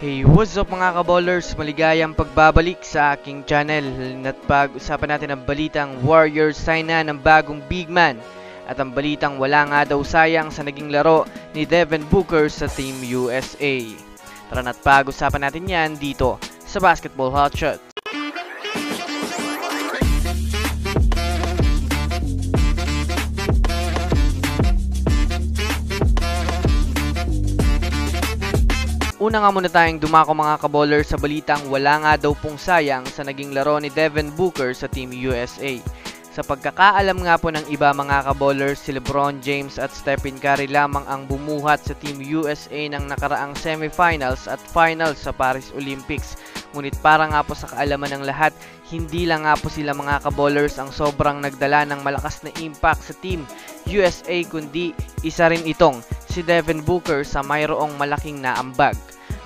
Hey, what's up mga kaballers? Maligayang pagbabalik sa aking channel. At pag-usapan natin ang balitang Warriors sign na ng bagong big man. At ang balitang wala nga daw sayang sa naging laro ni Devin Booker sa Team USA. Tara na't pag-usapan natin yan dito sa Basketball Hotshot. Una nga muna tayong dumako mga kaballers sa balitang wala nga daw pong sayang sa naging laro ni Devin Booker sa Team USA. Sa pagkakaalam nga po ng iba mga kaballers, si LeBron James at Stephen Curry lamang ang bumuhat sa Team USA ng nakaraang semifinals at finals sa Paris Olympics. Ngunit para nga po sa kaalaman ng lahat, hindi lang nga po sila mga kaballers ang sobrang nagdala ng malakas na impact sa Team USA, kundi isa rin itong si Devin Booker sa mayroong malaking naambag.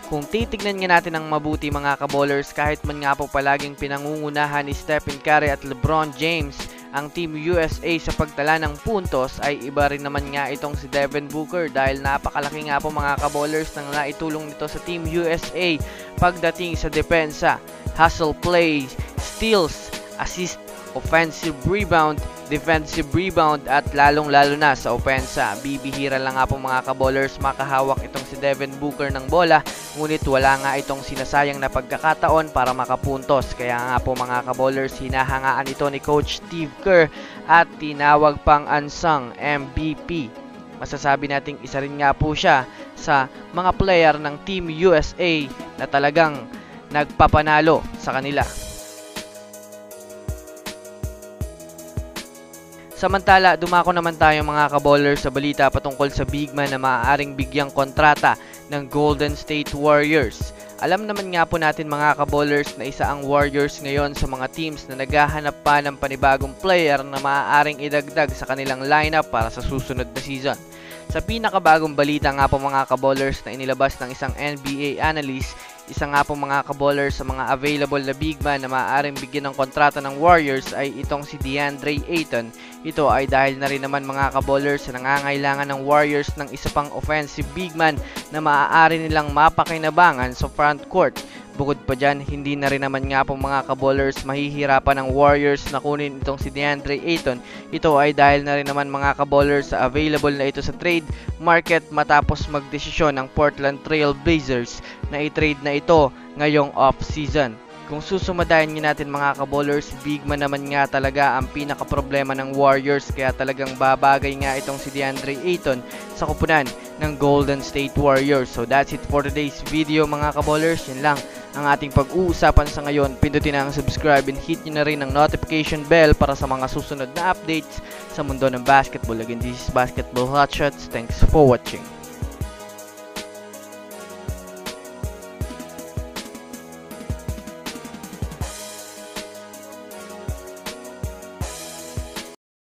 Kung titignan nga natin ang mabuti mga kaballers, kahit man nga po palaging pinangungunahan ni Stephen Curry at LeBron James ang Team USA sa pagtala ng puntos, ay iba rin naman nga itong si Devin Booker dahil napakalaki nga po mga kaballers ng naitulong nito sa Team USA pagdating sa depensa, hustle play, steals, assist, offensive rebound, defensive rebound at lalong-lalo na sa opensa. Bibihira lang nga po mga kaballers makahawak itong si Devin Booker ng bola, ngunit wala nga itong sinasayang na pagkakataon para makapuntos. Kaya nga po mga kaballers, hinahangaan ito ni Coach Steve Kerr at tinawag pang unsung MVP. Masasabi nating isa rin nga po siya sa mga player ng Team USA na talagang nagpapanalo sa kanila. Samantala, dumako naman tayo mga kaballers sa balita patungkol sa big man na maaaring bigyang kontrata ng Golden State Warriors. Alam naman nga po natin mga kaballers na isa ang Warriors ngayon sa mga teams na naghahanap pa ng panibagong player na maaaring idagdag sa kanilang lineup para sa susunod na season. Sa pinakabagong balita nga po mga kaballers na inilabas ng isang NBA analyst, isa nga po mga kaballers sa mga available na big man na maaaring bigyan ng kontrata ng Warriors ay itong si DeAndre Ayton. Ito ay dahil na rin naman mga kaballers na nangangailangan ng Warriors ng isa pang offensive big man na maaari nilang mapakinabangan sa front court. Bukod pa dyan, hindi na rin naman nga po mga kaballers mahihirapan ng Warriors na kunin itong si DeAndre Ayton. Ito ay dahil na rin naman mga kaballers sa available na ito sa trade market matapos magdesisyon ng Portland Trail Blazers na i-trade na ito ngayong off-season. Kung susumadayan nyo natin mga kaballers, big man naman nga talaga ang pinaka-problema ng Warriors, kaya talagang babagay nga itong si DeAndre Ayton sa kupunan ng Golden State Warriors. So that's it for today's video mga kaballers. Yun lang ang ating pag-uusapan sa ngayon. Pindutin na ang subscribe and hit nyo na rin ang notification bell para sa mga susunod na updates sa mundo ng basketball. Again, this is Basketball Hotshots. Thanks for watching.